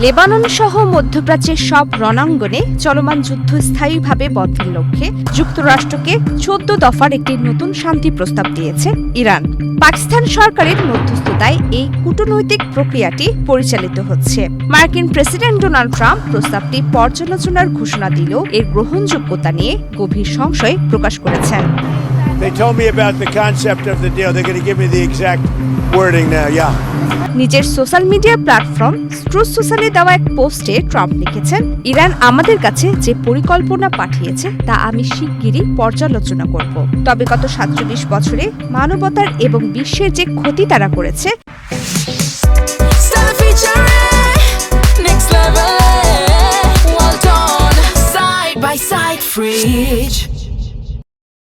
Lebanon সহ মধ্যপ্রাচ্যের সব রণাঙ্গনে চলমান যুদ্ধ স্থায়ীভাবে বন্ধের লক্ষ্যে যুক্তরাষ্ট্রকে ১৪ দফার একটি নতুন শান্তি প্রস্তাব দিয়েছে ইরান। পাকিস্তান সরকারের মধ্যস্থতায় এই কূটনৈতিক প্রক্রিয়াটি পরিচালিত হচ্ছে। মার্কিন প্রেসিডেন্ট ডোনাল্ড ট্রাম্প প্রস্তাবটি পর্যালোচনার ঘোষণা দিলেও এর গ্রহণযোগ্যতা নিয়ে গভীর সংশয় প্রকাশ করেছেন। They told me about the concept of the deal. They're going to give me the exact wording now. Yeah. নিজের সোশ্যাল মিডিয়া প্ল্যাটফর্ম ট্রুথ সোশ্যালে দেওয়া এক পোস্টে ট্রাম্প লিখেছেন, ইরান আমাদের কাছে যে পরিকল্পনা পাঠিয়েছে তা আমি শিগগিরই পর্যালোচনা করব। তবে গত ৪৭ বছরে মানবতার এবং বিশ্বের যে ক্ষতি তারা করেছে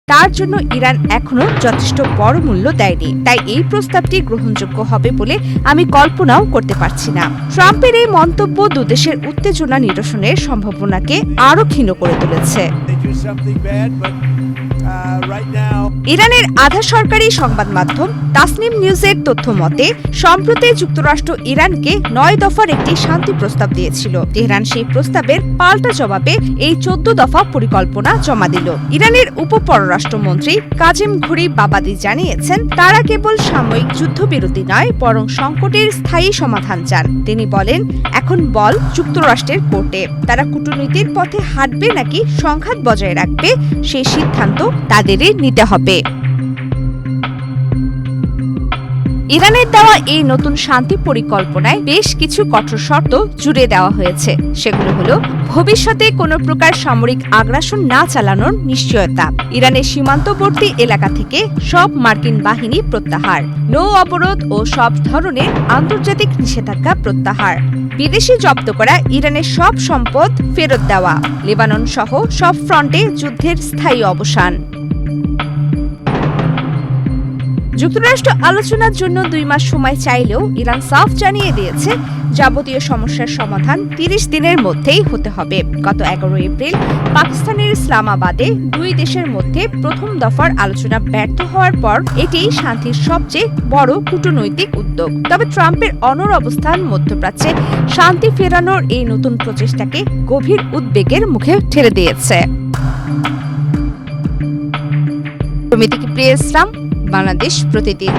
তার জন্য ইরান এখনো যথেষ্ট বড় মূল্য দেয়নি। তাই এই প্রস্তাবটি গ্রহণযোগ্য হবে বলে আমি কল্পনাও করতে পারছি না। ট্রাম্পের এই মন্তব্য দুদেশের উত্তেজনা নিরসনের সম্ভাবনাকে আরও ক্ষীণ করে তুলেছে। ইরানের আধা সরকারি সংবাদ মাধ্যম তাসনিম নিউজের তথ্য মতে সম্প্রতি যুক্তরাষ্ট্র ইরানকে ৯ দফার একটি শান্তি প্রস্তাব দিয়েছিল। তেহরান সেই প্রস্তাবের পাল্টা জবাবে এই ১৪ দফা পরিকল্পনা জমা দিল। ইরানের উপপররাষ্ট্রমন্ত্রী কাজেম ঘুরি বাবাদি জানিয়েছেন, তারা কেবল সাময়িক যুদ্ধবিরতি নয় বরং সংকটের স্থায়ী সমাধান চান। তিনি বলেন, এখন বল যুক্তরাষ্ট্রের কোর্টে। তারা কূটনীতির পথে হাঁটবে নাকি সংঘাত বজায় রাখবে সেই সিদ্ধান্ত তাদেরই নিতে হবে। ইরানের দেওয়া এই নতুন শান্তি পরিকল্পনায় বেশ কিছু কঠোর শর্ত জুড়ে দেওয়া হয়েছে। সেগুলো হলো ভবিষ্যতে কোনো প্রকার সামরিক আগ্রাসন না চালানোর নিশ্চয়তা, ইরানের সীমান্তবর্তী এলাকা থেকে সব মার্কিন বাহিনী প্রত্যাহার, নৌ অবরোধ ও সব ধরনের আন্তর্জাতিক নিষেধাজ্ঞা প্রত্যাহার, বিদেশি জব্দ করা ইরানের সব সম্পদ ফেরত দেওয়া, লেবানন সহ সব ফ্রন্টে যুদ্ধের স্থায়ী অবসান। যুক্তরাষ্ট্র আলোচনার জন্য ২ মাস সময় চাইলেও ইরান সাফ জানিয়ে দিয়েছে, যাবতীয় সমস্যার সমাধান ৩০ দিনের মধ্যেই হতে হবে। গত ১১ এপ্রিল পাকিস্তানের ইসলামাবাদে ২ দেশের মধ্যে প্রথম দফার আলোচনা ব্যর্থ হওয়ার পর এটি শান্তির সবচেয়ে বড় কূটনৈতিক উদ্যোগ। তবে ট্রাম্পের অনড় অবস্থান মধ্যপ্রাচ্যে শান্তি ফেরানোর এই নতুন প্রচেষ্টাকে গভীর উদ্বেগের মুখে ঠেলে দিয়েছে। প্রমিতি প্রিয় ইসলাম, বাংলাদেশ প্রতিদিন।